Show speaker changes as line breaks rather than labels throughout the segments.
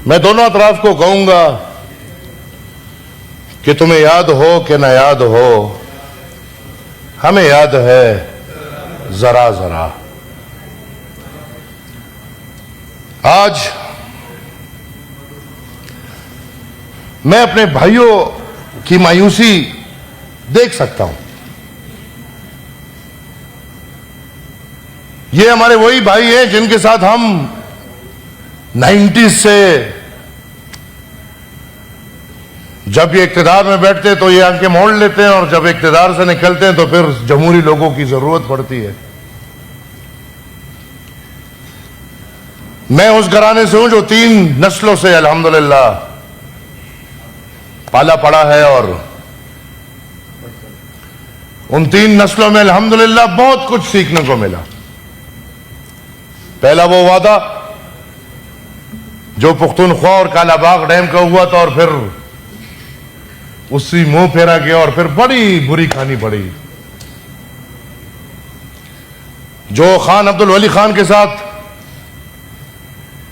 میں دونوں اطراف کو کہوں گا کہ تمہیں یاد ہو کہ نہ یاد ہو، ہمیں یاد ہے ذرا ذرا۔ آج میں اپنے بھائیوں کی مایوسی دیکھ سکتا ہوں۔ یہ ہمارے وہی بھائی ہیں جن کے ساتھ ہم 90s سے جب یہ اقتدار میں بیٹھتے تو یہ آنکھیں موڑ لیتے ہیں، اور جب اقتدار سے نکلتے ہیں تو پھر جمہوری لوگوں کی ضرورت پڑتی ہے۔ میں اس گھرانے سے ہوں جو 3 نسلوں سے الحمدللہ پالا پڑا ہے، اور ان 3 نسلوں میں الحمدللہ بہت کچھ سیکھنے کو ملا۔ پہلا وہ وعدہ جو پختونخوا اور کالا باغ ڈیم کا ہوا تھا، اور پھر اسی منہ پھیرا گیا، اور پھر بڑی بری کھانی پڑی جو خان عبد الولی خان کے ساتھ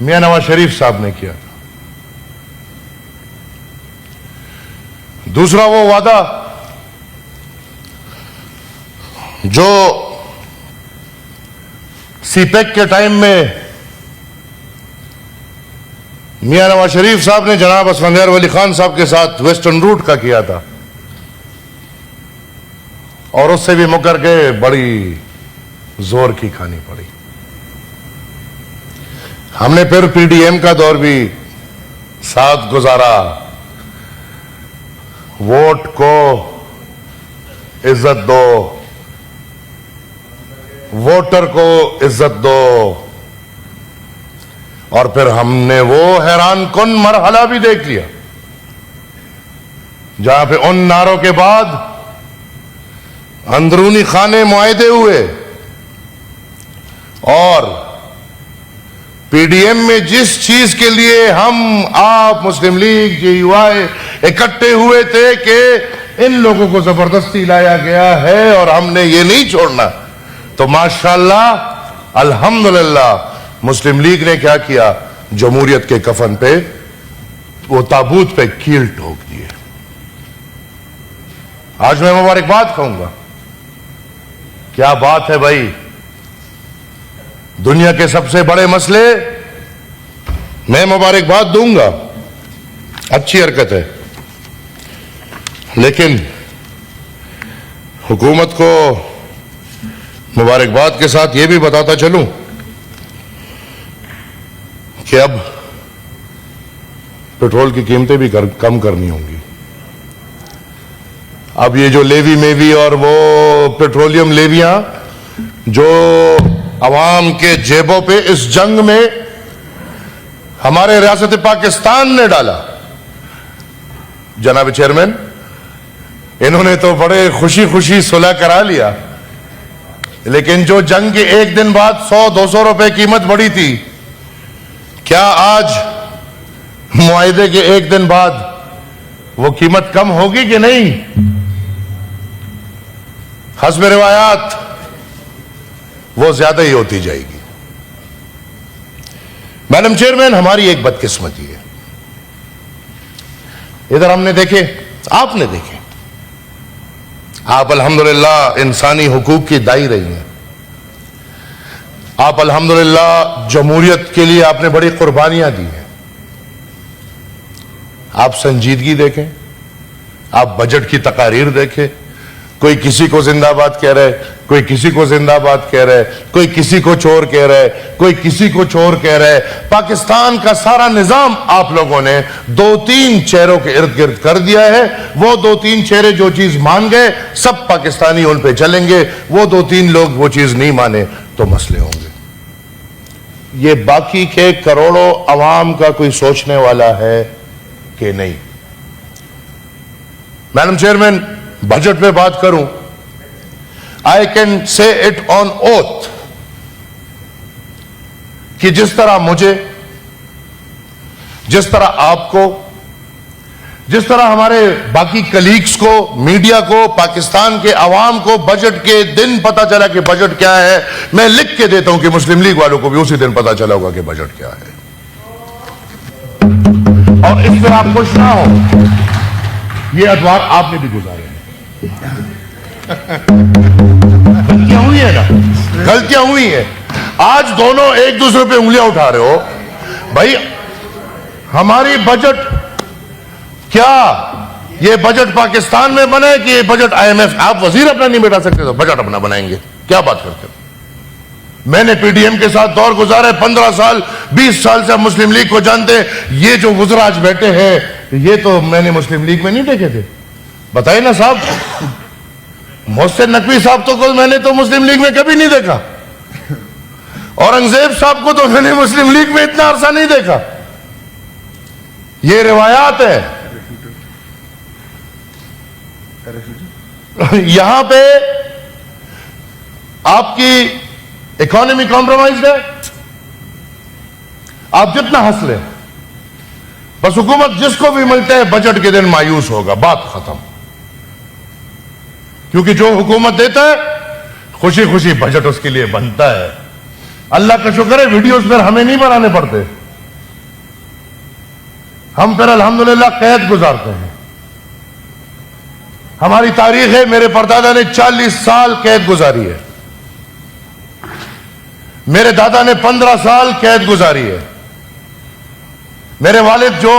میاں نواز شریف صاحب نے کیا تھا۔ دوسرا وہ وعدہ جو سی پیک کے ٹائم میں میاں نواز شریف صاحب نے جناب اسفندیار ولی خان صاحب کے ساتھ ویسٹرن روٹ کا کیا تھا، اور اس سے بھی مکر کے بڑی زور کی کھانی پڑی۔ ہم نے پھر پی ڈی ایم کا دور بھی ساتھ گزارا۔ ووٹ کو عزت دو، ووٹر کو عزت دو، اور پھر ہم نے وہ حیران کن مرحلہ بھی دیکھ لیا جہاں پہ ان نعروں کے بعد اندرونی خانے معاہدے ہوئے، اور پی ڈی ایم میں جس چیز کے لیے ہم آپ مسلم لیگ جے یو آئی اکٹھے ہوئے تھے کہ ان لوگوں کو زبردستی لایا گیا ہے اور ہم نے یہ نہیں چھوڑنا، تو ماشاءاللہ الحمدللہ مسلم لیگ نے کیا کیا؟ جمہوریت کے کفن پہ وہ تابوت پہ کیل ٹھوک دیے۔ آج میں مبارکباد کہوں گا۔ کیا بات ہے بھائی، دنیا کے سب سے بڑے مسئلے میں مبارکباد دوں گا، اچھی حرکت ہے، لیکن حکومت کو مبارکباد کے ساتھ یہ بھی بتاتا چلوں کہ اب پیٹرول کی قیمتیں بھی کم کرنی ہوں گی۔ اب یہ جو لیوی میوی اور وہ پیٹرولیم لیویاں جو عوام کے جیبوں پہ اس جنگ میں ہمارے ریاست پاکستان نے ڈالا، جناب چیئرمین انہوں نے تو بڑے خوشی خوشی صلح کرا لیا، لیکن جو جنگ کے ایک دن بعد 100-200 روپے قیمت بڑھی تھی، کیا آج معاہدے کے ایک دن بعد وہ قیمت کم ہوگی کہ نہیں؟ حسب روایات وہ زیادہ ہی ہوتی جائے گی۔ میڈم چیئرمین، ہماری ایک بدقسمتی ہے، ادھر ہم نے دیکھے، آپ نے دیکھے، آپ الحمدللہ انسانی حقوق کی دائی رہی ہیں، آپ الحمدللہ جمہوریت کے لیے آپ نے بڑی قربانیاں دی ہیں۔ آپ سنجیدگی دیکھیں، آپ بجٹ کی تقاریر دیکھیں، کوئی کسی کو زندہ باد کہہ رہے، کوئی کسی کو زندہ باد کہہ رہے، کوئی کسی کو چور کہہ رہے، کوئی کسی کو چور کہہ رہے۔ پاکستان کا سارا نظام آپ لوگوں نے 2-3 چہروں کے ارد گرد کر دیا ہے۔ وہ 2-3 چہرے جو چیز مان گئے، سب پاکستانی ان پہ چلیں گے۔ وہ 2-3 لوگ وہ چیز نہیں مانے تو مسئلے ہوں گے۔ یہ باقی کے کروڑوں عوام کا کوئی سوچنے والا ہے کہ نہیں؟ میڈم چیئرمین، بجٹ پہ بات کروں، I can say it on oath کہ جس طرح مجھے، جس طرح آپ کو، جس طرح ہمارے باقی کلیگز کو، میڈیا کو، پاکستان کے عوام کو بجٹ کے دن پتا چلا کہ بجٹ کیا ہے، میں لکھ کے دیتا ہوں کہ مسلم لیگ والوں کو بھی اسی دن پتا چلا ہوگا کہ بجٹ کیا ہے۔ اور اس پہ آپ خوش نہ ہو. یہ ادوار آپ نے بھی گزارے ہیں. غلطیاں ہوئی ہیں نا, غلطیاں ہوئی ہیں. آج دونوں ایک دوسرے پہ انگلیاں اٹھا رہے ہو. بھائی ہماری بجٹ کیا یہ بجٹ پاکستان میں بنے کہ یہ بجٹ آئی ایم ایف؟ آپ وزیر اپنا نہیں بیٹھا سکتے تو بجٹ اپنا بنائیں گے؟ کیا بات کرتے ہو؟ میں نے پی ڈی ایم کے ساتھ دور گزارا ہے 15 سال 20 سال سے. مسلم لیگ کو جانتے ہیں. یہ جو وزراء آج بیٹھے ہیں یہ تو میں نے مسلم لیگ میں نہیں دیکھے تھے. بتائیے نا صاحب, محسن نقوی صاحب تو کو میں نے تو مسلم لیگ میں کبھی نہیں دیکھا. اورنگزیب صاحب کو تو میں نے مسلم لیگ میں اتنا عرصہ نہیں دیکھا. یہ روایات ہے. یہاں پہ آپ کی اکانومی کمپرومائزڈ ہے. آپ جتنا ہنس لیں, بس حکومت جس کو بھی ملتے ہیں بجٹ کے دن مایوس ہوگا. بات ختم. کیونکہ جو حکومت دیتا ہے خوشی خوشی بجٹ اس کے لیے بنتا ہے. اللہ کا شکر ہے ویڈیوز پھر ہمیں نہیں بنانے پڑتے. ہم پھر الحمدللہ قید گزارتے ہیں. ہماری تاریخ ہے, میرے پردادا نے 40 سال قید گزاری ہے. میرے دادا نے 15 سال قید گزاری ہے. میرے والد جو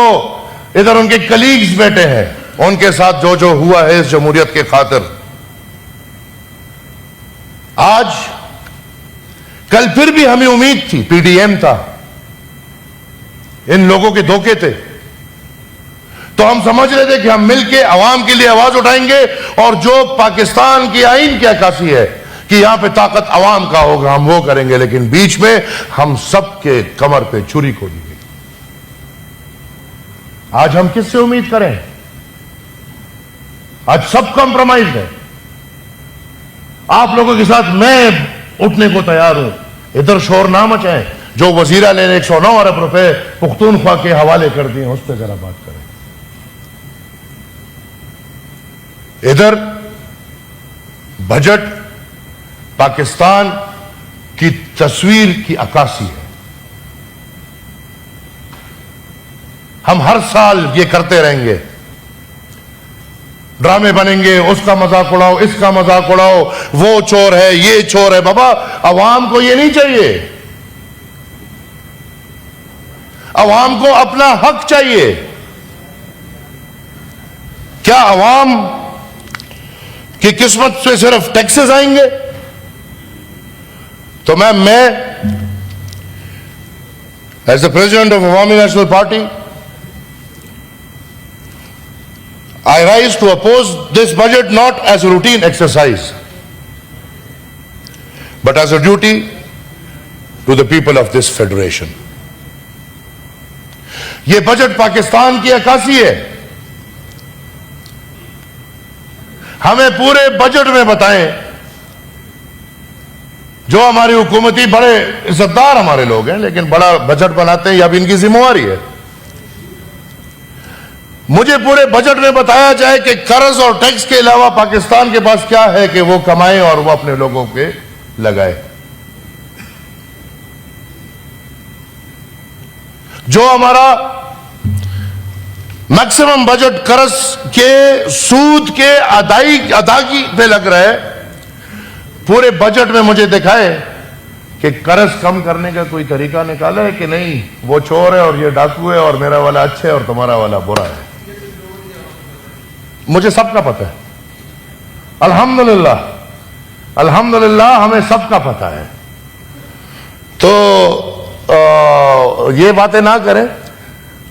ادھر ان کے کلیگز بیٹھے ہیں ان کے ساتھ جو ہوا ہے اس جمہوریت کے خاطر. آج کل پھر بھی ہمیں امید تھی, پی ڈی ایم تھا, ان لوگوں کے دھوکے تھے, تو ہم سمجھ رہے تھے کہ ہم مل کے عوام کے لیے آواز اٹھائیں گے. اور جو پاکستان کی آئین کی عکاسی ہے کہ یہاں پہ طاقت عوام کا ہوگا ہم وہ کریں گے. لیکن بیچ میں ہم سب کے کمر پہ چھری کھودی گئی. آج ہم کس سے امید کریں؟ آج سب کمپرومائز ہے. آپ لوگوں کے ساتھ میں اٹھنے کو تیار ہوں. ادھر شور نہ مچائیں. جو وزیرہ نے 109 ارب روپے پختونخوا کے حوالے کر دیے اس پہ ذرا بات کریں. ادھر بجٹ پاکستان کی تصویر کی عکاسی ہے. ہم ہر سال یہ کرتے رہیں گے, ڈرامے بنیں گے, اس کا مذاق اڑاؤ, اس کا مذاق اڑاؤ, وہ چور ہے, یہ چور ہے. بابا عوام کو یہ نہیں چاہیے. عوام کو اپنا حق چاہیے. کیا عوام کی قسمت سے صرف ٹیکسز آئیں گے؟ تو میں ایز اے پریزیڈنٹ آف عوامی national party I rise to oppose this budget not as a routine exercise but as a duty to the people of this federation. یہ بجٹ پاکستان کی عکاسی ہے. ہمیں پورے بجٹ میں بتائیں, جو ہماری حکومتی بڑے عزتدار ہمارے لوگ ہیں لیکن بڑا بجٹ بناتے ہیں, یہ اب ان کی ذمہ داری ہے. مجھے پورے بجٹ میں بتایا جائے کہ قرض اور ٹیکس کے علاوہ پاکستان کے پاس کیا ہے کہ وہ کمائے اور وہ اپنے لوگوں کے لگائے. جو ہمارا میکسیمم بجٹ قرض کے سود کے ادائیگی پہ لگ رہا ہے, پورے بجٹ میں مجھے دکھائے کہ قرض کم کرنے کا کوئی طریقہ نکالا ہے کہ نہیں. وہ چور ہے اور یہ ڈاکو ہے اور میرا والا اچھا ہے اور تمہارا والا برا ہے. مجھے سب کا پتہ ہے. الحمدللہ الحمدللہ ہمیں سب کا پتہ ہے. تو یہ باتیں نہ کریں.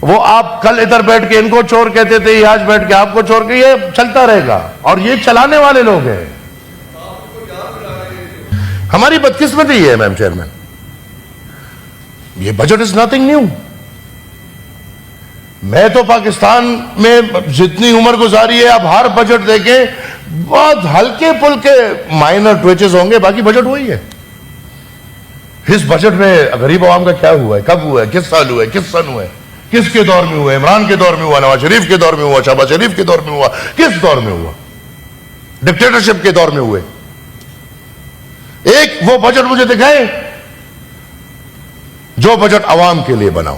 وہ آپ کل ادھر بیٹھ کے ان کو چور کہتے تھے, یہ آج بیٹھ کے آپ کو چور. یہ چلتا رہے گا اور یہ چلانے والے لوگ ہیں. ہماری بدقسمتی ہے میم چیئرمین, یہ بجٹ از نتھنگ نیو. میں تو پاکستان میں جتنی عمر گزاری ہے, اب ہر بجٹ دیکھیں بہت ہلکے پھلکے مائنر ٹویچز ہوں گے, باقی بجٹ وہی ہے. اس بجٹ میں غریب عوام کا کیا ہوا ہے, کب ہوا ہے, کس سال ہوا ہے, کس سن ہوا ہے, کس کے دور میں ہوا, عمران کے دور میں ہوا, نواز شریف کے دور میں ہوا, شہباز شریف کے دور میں ہوا, کس دور میں ہوا, ڈکٹیٹرشپ کے دور میں ہوئے. ایک وہ بجٹ مجھے دکھائیں جو بجٹ عوام کے لیے بناؤ.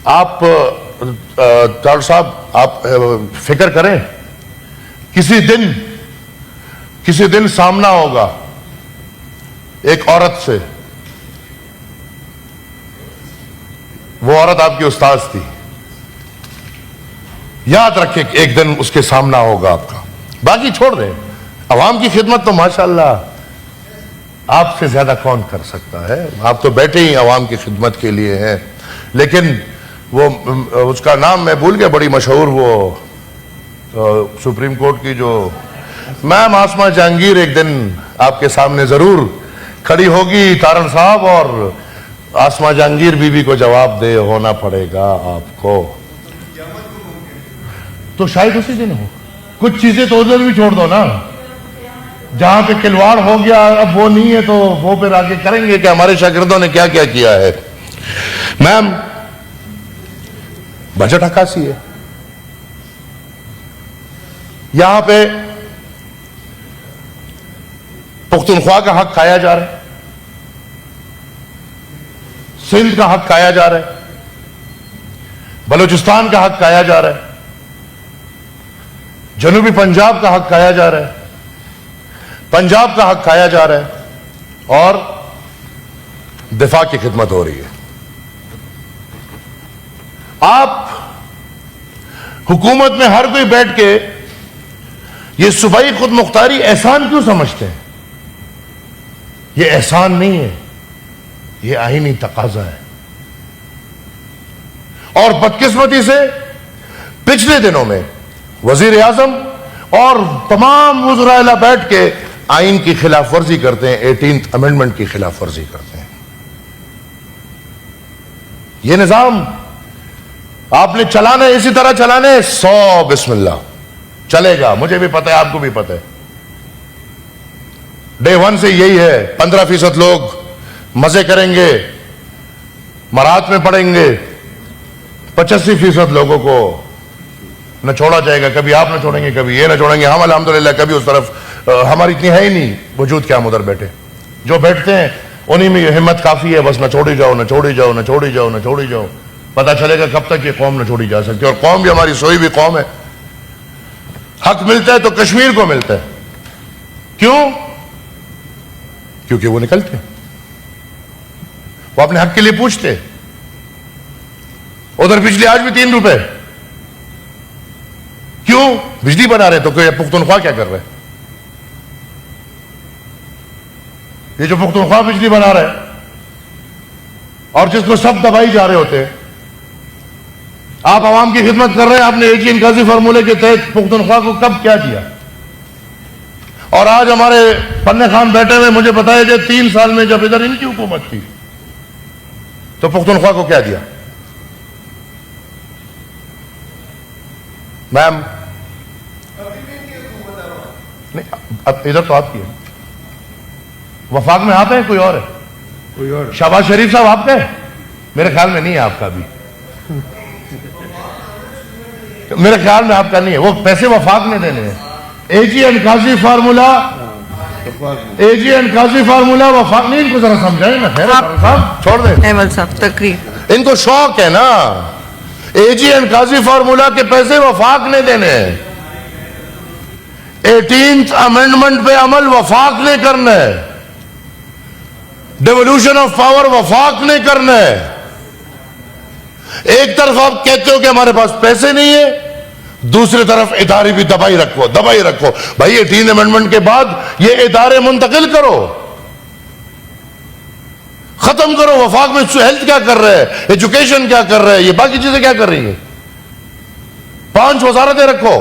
آپ ڈاکٹر صاحب آپ فکر کریں، کسی دن سامنا ہوگا ایک عورت سے، وہ عورت آپ کی استاذ تھی، یاد رکھیں کہ ایک دن اس کے سامنا ہوگا آپ کا. باقی چھوڑ دیں، عوام کی خدمت تو ماشاءاللہ آپ سے زیادہ کون کر سکتا ہے، آپ تو بیٹھے ہی عوام کی خدمت کے لیے ہیں. لیکن وہ اس کا نام میں بھول گیا، بڑی مشہور وہ سپریم کورٹ کی جو میم آسمہ جہانگیر، ایک دن آپ کے سامنے ضرور کھڑی ہوگی تارڑ صاحب، اور آسمہ جہانگیر بی بی کو جواب دے ہونا پڑے گا آپ کو. تو شاید اسی دن ہو. کچھ چیزیں تو ادھر بھی چھوڑ دو نا، جہاں پہ کھلواڑ ہو گیا اب وہ نہیں ہے تو وہ پھر آگے کریں گے کہ ہمارے شاگردوں نے کیا کیا ہے. میم بجٹ 81 ہے، یہاں پہ پختونخوا کا حق کھایا جا رہا ہے، سندھ کا حق کھایا جا رہا ہے، بلوچستان کا حق کھایا جا رہا ہے، جنوبی پنجاب کا حق کھایا جا رہا ہے، پنجاب کا حق کھایا جا رہا ہے، اور دفاع کی خدمت ہو رہی ہے. آپ حکومت میں ہر کوئی بیٹھ کے یہ صوبائی خود مختاری احسان کیوں سمجھتے ہیں؟ یہ احسان نہیں ہے، یہ آئینی تقاضا ہے. اور بدقسمتی سے پچھلے دنوں میں وزیر اعظم اور تمام وزراء اعلیٰ بیٹھ کے آئین کی خلاف ورزی کرتے ہیں، 18th امینڈمنٹ کی خلاف ورزی کرتے ہیں. یہ نظام آپ نے چلانا ہے، اسی طرح چلانا ہے، 100 بسم اللہ چلے گا. مجھے بھی پتہ ہے، آپ کو بھی پتہ ہے، ڈے 1 سے یہی ہے. 15% لوگ مزے کریں گے، مرات میں پڑیں گے، 85% لوگوں کو نہ چھوڑا جائے گا. کبھی آپ نہ چھوڑیں گے، کبھی یہ نہ چھوڑیں گے. ہم الحمدللہ کبھی اس طرف ہماری اتنی ہے ہی نہیں وجود کہ ہم ادھر بیٹھے. جو بیٹھتے ہیں انہی میں ہمت کافی ہے، بس نہ چھوڑی جاؤ، نہ چھوڑی جاؤ، نہ چھوڑی جاؤ، نہ چھوڑی جاؤ. پتہ چلے گا کب تک یہ قوم نہ چھوڑی جا سکتی. اور قوم بھی ہماری سوئی بھی قوم ہے. حق ملتا ہے تو کشمیر کو ملتا ہے. کیوں؟ کیونکہ وہ نکلتے، وہ اپنے حق کے لیے پوچھتے. ادھر بجلی آج بھی 3 روپے. کیوں؟ بجلی بنا رہے تو کہ پختونخوا کیا کر رہے؟ یہ جو پختونخوا بجلی بنا رہے اور جس کو سب دبائی جا رہے ہوتے، آپ عوام کی خدمت کر رہے ہیں. آپ نے AG انقاذی فارمولے کے تحت پختونخوا کو کب کیا دیا؟ اور آج ہمارے پنہ خان بیٹھے ہوئے مجھے بتایا کہ 3 سال میں جب ادھر ان کی حکومت تھی تو پختونخوا کو کیا دیا؟ میم نہیں، اب ادھر تو آپ کی ہے. وفاق میں آپ ہیں، کوئی اور ہے؟ کوئی اور. شہباز شریف صاحب آپ کا ہے؟ میرے خیال میں نہیں ہے آپ کا بھی، میرے خیال میں آپ کا نہیں ہے. وہ پیسے وفاق نے دینے ہیں. AG انقاذی فارمولا، AG انقاذی فارمولا وفاق نہیں. ان کو ذرا سمجھائیں نا. خیر صاحب چھوڑ دیں،
احمد صاحب تقریر.
ان کو شوق ہے نا. AG انقاذی فارمولا کے پیسے وفاق نے دینے ہیں. 18th امینڈمنٹ پہ عمل وفاق نے کرنا ہے. ڈیولوشن آف پاور وفاق نے کرنا ہے. ایک طرف آپ کہتے ہو کہ ہمارے پاس پیسے نہیں ہے، دوسری طرف ادارے بھی دبائی رکھو، دبائی رکھو. بھائی 18th امینڈمنٹ کے بعد یہ ادارے منتقل کرو، ختم کرو. وفاق میں ہیلتھ کیا کر رہے ہیں، ایجوکیشن کیا کر رہے ہیں، یہ باقی چیزیں کیا کر رہی ہیں. 5 وزارتیں رکھو.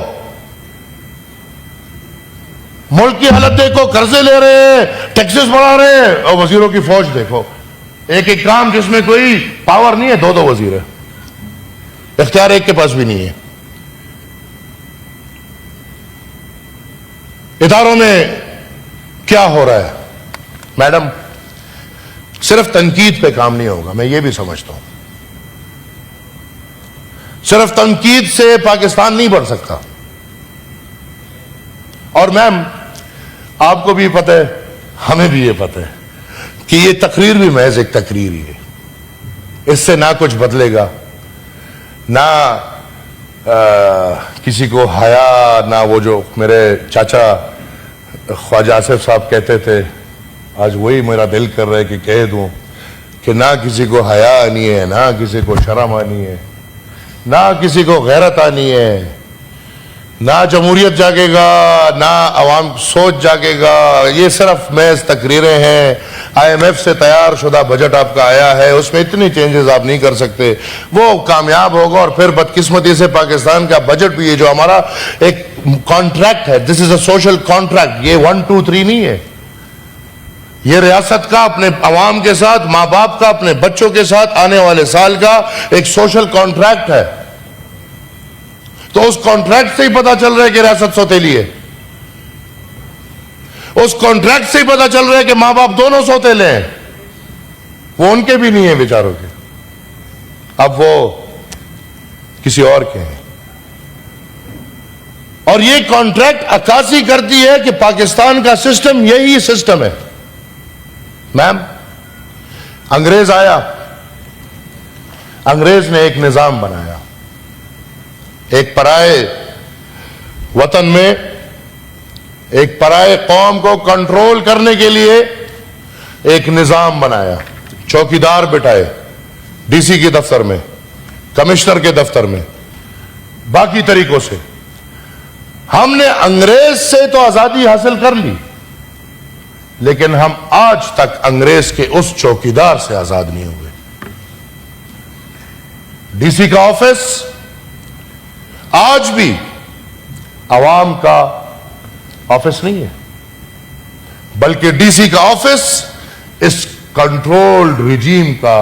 ملک کی حالت دیکھو، قرضے لے رہے ہیں، ٹیکسز بڑھا رہے ہیں، اور وزیروں کی فوج دیکھو. ایک کام جس میں کوئی پاور نہیں ہے، 2 وزیر ہے، اختیار ایک کے پاس بھی نہیں ہے. اداروں میں کیا ہو رہا ہے؟ میڈم صرف تنقید پہ کام نہیں ہوگا، میں یہ بھی سمجھتا ہوں. صرف تنقید سے پاکستان نہیں بڑھ سکتا. اور میم آپ کو بھی پتہ ہے، ہمیں بھی یہ پتہ ہے کہ یہ تقریر بھی محض ایک تقریر ہی ہے. اس سے نہ کچھ بدلے گا، نہ کسی کو حیا، نہ وہ جو میرے چاچا خواجہ آصف صاحب کہتے تھے، آج وہی میرا دل کر رہا ہے کہ کہہ دوں کہ نہ کسی کو حیا آنی ہے، نہ کسی کو شرم آنی ہے، نہ کسی کو غیرت آنی ہے، نہ جمہوریت جاگے گا، نہ عوام سوچ جاگے گا۔ یہ صرف محض تقریریں ہیں۔ آئی ایم ایف سے تیار شدہ بجٹ آپ کا آیا ہے، اس میں اتنی چینجز آپ نہیں کر سکتے، وہ کامیاب ہوگا اور پھر بدقسمتی سے پاکستان کا بجٹ بھی، یہ جو ہمارا ایک کانٹریکٹ ہے، دس از اے سوشل کانٹریکٹ، یہ 1 2 3 نہیں ہے، یہ ریاست کا اپنے عوام کے ساتھ، ماں باپ کا اپنے بچوں کے ساتھ آنے والے سال کا ایک سوشل کانٹریکٹ ہے۔ تو اس کانٹریکٹ سے ہی پتا چل رہا ہے کہ ریاست سوتیلی ہے، اس کانٹریکٹ سے ہی پتا چل رہا ہے کہ ماں باپ دونوں سوتیلے ہیں، وہ ان کے بھی نہیں ہیں بیچاروں کے، اب وہ کسی اور کے ہیں۔ اور یہ کانٹریکٹ عکاسی کرتی ہے کہ پاکستان کا سسٹم یہی سسٹم ہے۔ میم، انگریز آیا، انگریز نے ایک نظام بنایا، ایک پرائے وطن میں ایک پرائے قوم کو کنٹرول کرنے کے لیے ایک نظام بنایا، چوکیدار بٹھائے ڈی سی کے دفتر میں، کمشنر کے دفتر میں، باقی طریقوں سے۔ ہم نے انگریز سے تو آزادی حاصل کر لی، لیکن ہم آج تک انگریز کے اس چوکیدار سے آزاد نہیں ہوئے۔ ڈی سی کا آفس آج بھی عوام کا آفس نہیں ہے، بلکہ ڈی سی کا آفس اس کنٹرولڈ رجیم کا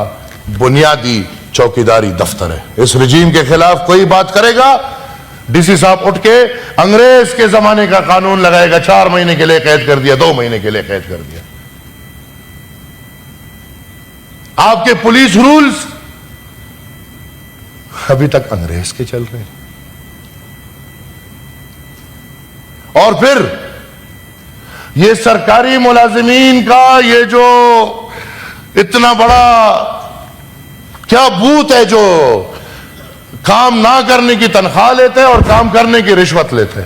بنیادی چوکیداری دفتر ہے۔ اس رجیم کے خلاف کوئی بات کرے گا، ڈی سی صاحب اٹھ کے انگریز کے زمانے کا قانون لگائے گا، 4 مہینے کے لیے قید کر دیا، 2 مہینے کے لیے قید کر دیا۔ آپ کے پولیس رولز ابھی تک انگریز کے چل رہے ہیں۔ اور پھر یہ سرکاری ملازمین کا یہ جو اتنا بڑا کیا بوت ہے، جو کام نہ کرنے کی تنخواہ لیتے اور کام کرنے کی رشوت لیتے،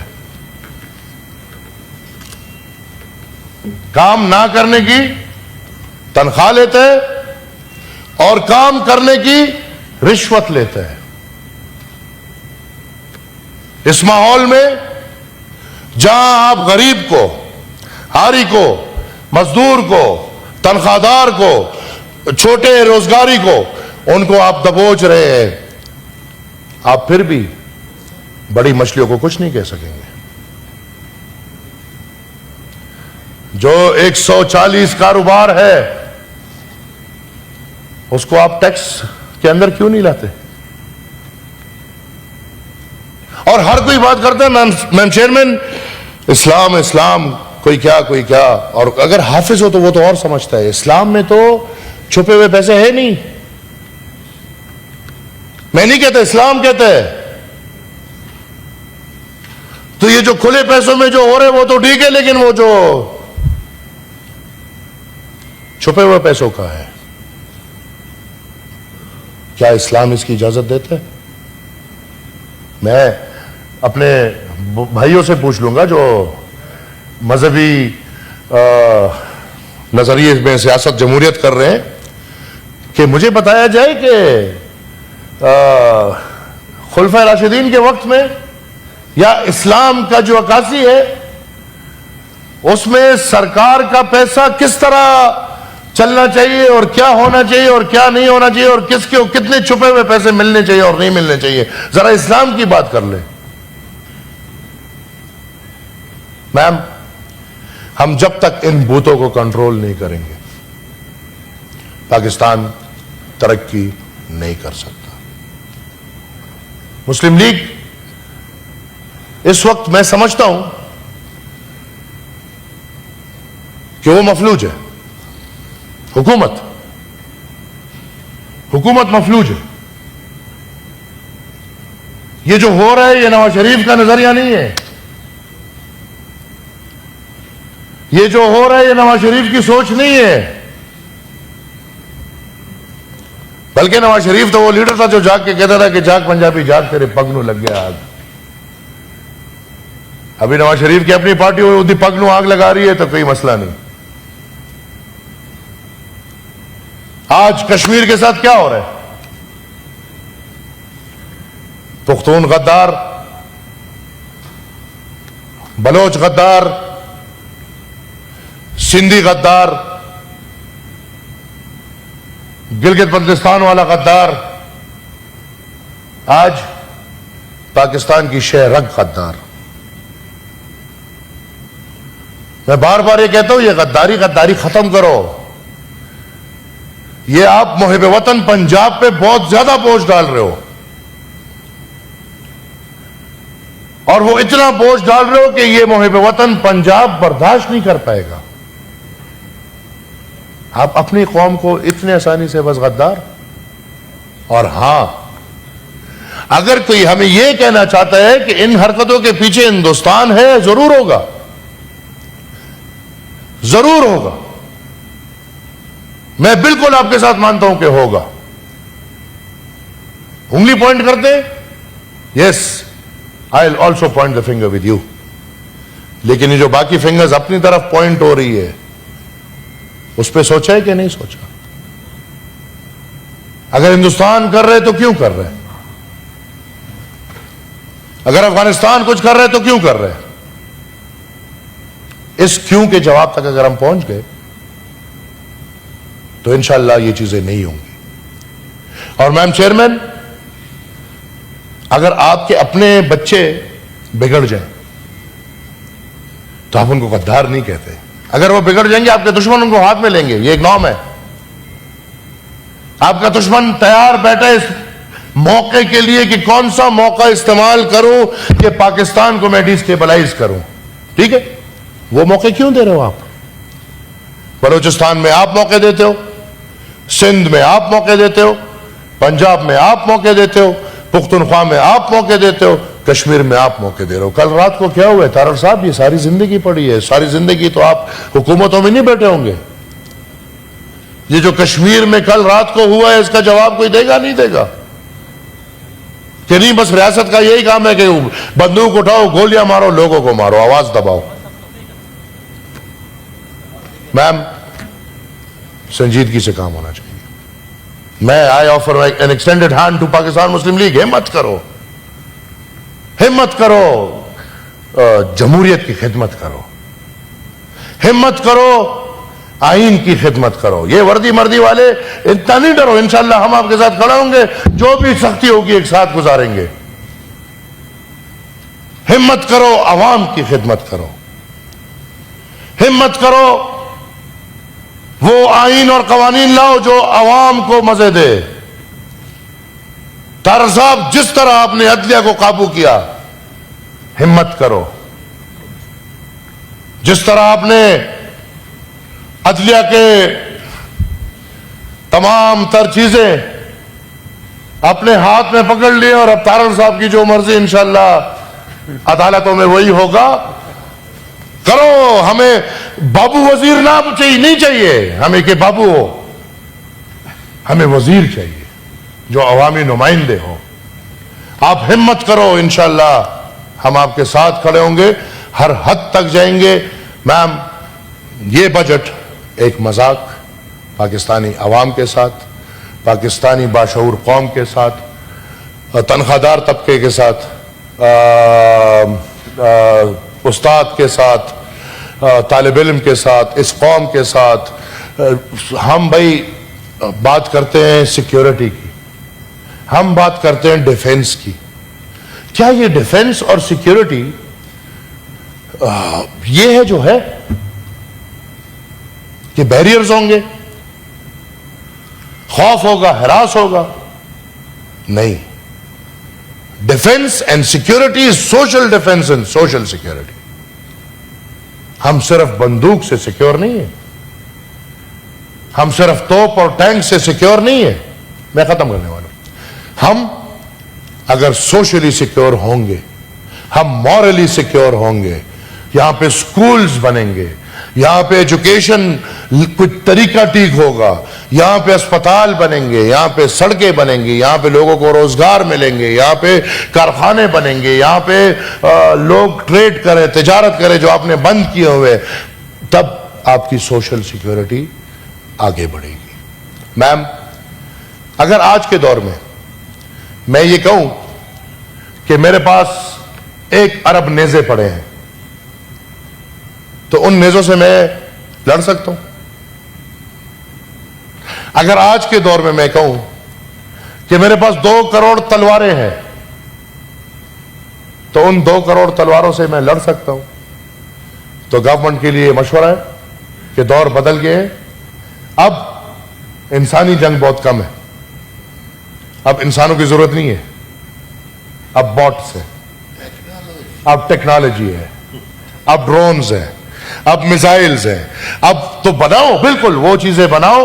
کام نہ کرنے کی تنخواہ لیتے اور کام کرنے کی رشوت لیتے ہیں۔ اس ماحول میں جہاں آپ غریب کو، حاری کو، مزدور کو، تنخواہ دار کو، چھوٹے روزگاری کو، ان کو آپ دبوچ رہے ہیں، آپ پھر بھی بڑی مچھلیوں کو کچھ نہیں کہہ سکیں گے۔ جو 140 کاروبار ہے اس کو آپ ٹیکس کے اندر کیوں نہیں لاتے؟ اور ہر کوئی بات کرتا ہے میم چیئرمین، اسلام اسلام، کوئی کیا، اور اگر حافظ ہو تو وہ تو اور سمجھتا ہے، اسلام میں تو چھپے ہوئے پیسے ہے نہیں۔ میں نہیں کہتا، اسلام کہتا ہے۔ تو یہ جو کھلے پیسوں میں جو ہو رہے وہ تو ٹھیک ہے، لیکن وہ جو چھپے ہوئے پیسوں کا ہے، کیا اسلام اس کی اجازت دیتا ہے؟ میں اپنے بھائیوں سے پوچھ لوں گا جو مذہبی نظریے میں سیاست جمہوریت کر رہے ہیں، کہ مجھے بتایا جائے کہ خلفائے راشدین کے وقت میں یا اسلام کا جو عکاسی ہے اس میں سرکار کا پیسہ کس طرح چلنا چاہیے اور کیا ہونا چاہیے اور کیا نہیں ہونا چاہیے اور کس کے کتنے چھپے ہوئے پیسے ملنے چاہیے اور نہیں ملنے چاہیے، ذرا اسلام کی بات کر لیں۔ میم، ہم جب تک ان بوتوں کو کنٹرول نہیں کریں گے پاکستان ترقی نہیں کر سکتا۔ مسلم لیگ اس وقت میں سمجھتا ہوں کہ وہ مفلوج ہے، حکومت مفلوج ہے۔ یہ جو ہو رہا ہے یہ نواز شریف کا نظریہ نہیں ہے، یہ جو ہو رہا ہے یہ نواز شریف کی سوچ نہیں ہے، بلکہ نواز شریف تو وہ لیڈر تھا جو جاگ کے کہتا تھا کہ جاگ پنجابی جاگ تیرے پگ نو لگ گیا آگ. ابھی نواز شریف کی اپنی پارٹی ادی پگ نو آگ لگا رہی ہے تو کوئی مسئلہ نہیں. آج کشمیر کے ساتھ کیا ہو رہا ہے؟ پختون غدار، بلوچ غدار، سندھی غدار، گلگت بلتستان والا غدار، آج پاکستان کی شہ رگ غدار. میں بار بار یہ کہتا ہوں، یہ غداری ختم کرو. یہ آپ محب وطن پنجاب پہ بہت زیادہ بوجھ ڈال رہے ہو، اور وہ اتنا بوجھ ڈال رہے ہو کہ یہ محب وطن پنجاب برداشت نہیں کر پائے گا. آپ اپنی قوم کو اتنے آسانی سے بس غدار. اور ہاں، اگر کوئی ہمیں یہ کہنا چاہتا ہے کہ ان حرکتوں کے پیچھے ہندوستان ہے، ضرور ہوگا، ضرور ہوگا. میں بالکل آپ کے ساتھ مانتا ہوں کہ ہوگا. انگلی پوائنٹ کرتے، yes I will also point the finger with you. لیکن یہ جو باقی فنگرز اپنی طرف پوائنٹ ہو رہی ہے، اس پہ سوچا ہے کہ نہیں سوچا؟ اگر ہندوستان کر رہے تو کیوں کر رہے؟ اگر افغانستان کچھ کر رہے تو کیوں کر رہے؟ اس کیوں کے جواب تک اگر ہم پہنچ گئے تو انشاءاللہ یہ چیزیں نہیں ہوں گی. اور میم چیئرمین، اگر آپ کے اپنے بچے بگڑ جائیں تو آپ ان کو غدار نہیں کہتے. اگر وہ بگڑ جائیں گے، آپ کے دشمن ان کو ہاتھ میں لیں گے. یہ ایک نام ہے. آپ کا دشمن تیار بیٹھا ہے اس موقع کے لیے کہ کون سا موقع استعمال کروں کہ پاکستان کو میں ڈیسٹیبلائز کروں. ٹھیک ہے، وہ موقع کیوں دے رہے ہو آپ؟ بلوچستان میں آپ موقع دیتے ہو، سندھ میں آپ موقع دیتے ہو، پنجاب میں آپ موقع دیتے ہو، پختونخوا میں آپ موقع دیتے ہو، کشمیر میں آپ موقع دے رہے ہو. کل رات کو کیا ہوا ہے تارڑ صاحب؟ یہ ساری زندگی پڑی ہے. ساری زندگی تو آپ حکومتوں میں نہیں بیٹھے ہوں گے. یہ جو کشمیر میں کل رات کو ہوا ہے، اس کا جواب کوئی دے گا نہیں دے گا؟ کہ نہیں بس ریاست کا یہی کام ہے کہ بندوق اٹھاؤ، گولیاں مارو، لوگوں کو مارو، آواز دباؤ. میم، سنجیدگی سے کام ہونا چاہیے. میں I offer an extended hand to Pakistan Muslim League. ہمت کرو، ہمت کرو، جمہوریت کی خدمت کرو، ہمت کرو، آئین کی خدمت کرو. یہ وردی مردی والے اتنا نہیں ڈرو، انشاءاللہ ہم آپ کے ساتھ کھڑے ہوں گے. جو بھی سختی ہوگی ایک ساتھ گزاریں گے. ہمت کرو، عوام کی خدمت کرو. ہمت کرو، وہ آئین اور قوانین لاؤ جو عوام کو مزے دے. طاہر صاحب، جس طرح آپ نے عدلیہ کو قابو کیا، ہمت کرو. جس طرح آپ نے عدلیہ کے تمام تر چیزیں اپنے ہاتھ میں پکڑ لیے، اور اب طاہر صاحب کی جو مرضی انشاءاللہ عدالتوں میں وہی ہوگا. کرو. ہمیں بابو وزیر نام نہیں چاہیے ہمیں کہ بابو ہو. ہمیں وزیر چاہیے جو عوامی نمائندے ہو. آپ ہمت کرو، انشاءاللہ ہم آپ کے ساتھ کھڑے ہوں گے، ہر حد تک جائیں گے. میم، یہ بجٹ ایک مذاق پاکستانی عوام کے ساتھ، پاکستانی باشعور قوم کے ساتھ، تنخواہ دار طبقے کے ساتھ، استاد کے ساتھ، طالب علم کے ساتھ، اس قوم کے ساتھ. ہم بھائی بات کرتے ہیں سیکیورٹی کی، ہم بات کرتے ہیں ڈیفنس کی. کیا یہ ڈیفنس اور سیکیورٹی یہ ہے جو ہے کہ بیریئرز ہوں گے، خوف ہوگا، ہراس ہوگا؟ نہیں. Defence and security is social defence and social security. ہم صرف بندوق سے سیکیور نہیں ہیں، ہم صرف توپ اور ٹینک سے سیکیور نہیں ہیں. میں ختم کرنے والا ہوں. ہم اگر سوشلی سیکیور ہوں گے، ہم مورلی سیکیور ہوں گے، یہاں پہ سکولز بنیں گے، یہاں پہ ایجوکیشن کچھ طریقہ ٹھیک ہوگا, یہاں پہ اسپتال بنیں گے, یہاں پہ سڑکیں بنیں گی, یہاں پہ لوگوں کو روزگار ملیں گے, یہاں پہ کارخانے بنیں گے, یہاں پہ لوگ ٹریڈ کریں, تجارت کریں جو آپ نے بند کیے ہوئے, تب آپ کی سوشل سیکیورٹی آگے بڑھے گی. میم, اگر آج کے دور میں یہ کہوں کہ میرے پاس 1 ارب نیزے پڑے ہیں تو ان نیزوں سے میں لڑ سکتا ہوں. اگر آج کے دور میں کہوں کہ میرے پاس 2 کروڑ تلواریں ہیں تو ان 2 کروڑ تلواروں سے میں لڑ سکتا ہوں. تو گورنمنٹ کے لیے مشورہ ہے کہ دور بدل گئے ہیں. اب انسانی جنگ بہت کم ہے, اب انسانوں کی ضرورت نہیں ہے, اب باٹس ہے, اب ٹیکنالوجی ہے, اب ڈرونز ہیں, اب میزائلز ہیں. اب تو بناؤ, بالکل وہ چیزیں بناؤ,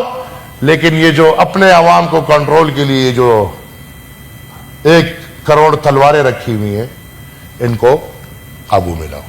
لیکن یہ جو اپنے عوام کو کنٹرول کے لیے جو 1 کروڑ تلواریں رکھی ہوئی ہیں ان کو قابو میں لاؤ.